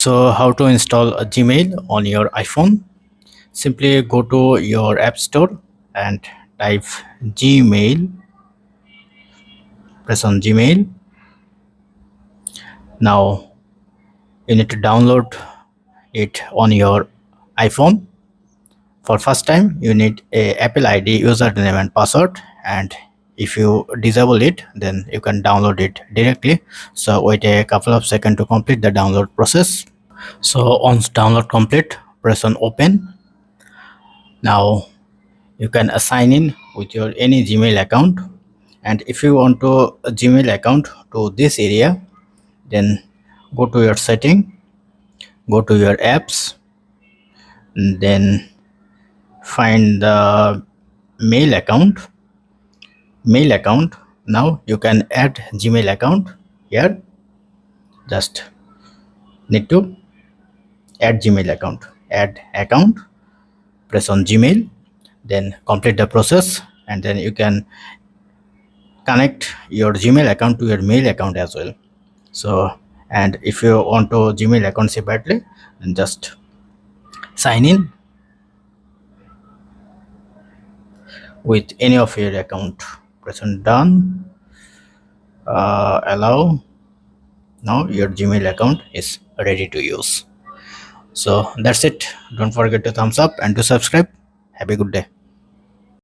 So how to install a Gmail on your iPhone? Simply go to your App Store and type Gmail, press on Gmail. Now you need to download it on your iPhone. For first time you need a Apple ID, username and password, and if you disable it then you can download it directly. So wait a couple of seconds to complete the download process. So once download complete, press on open. Now you can assign in with your any Gmail account, and if you want to a Gmail account to this area, then go to your setting, go to your apps, and then find the mail account. Now you can add Gmail account here. Just need to add Gmail account, press on Gmail, then complete the process, and then you can connect your Gmail account to your mail account as well. So, and if you want to Gmail account separately, then just sign in with any of your account, press on done, allow. Now your Gmail account is ready to use. So that's it. Don't forget to thumbs up and to subscribe. Have a good day.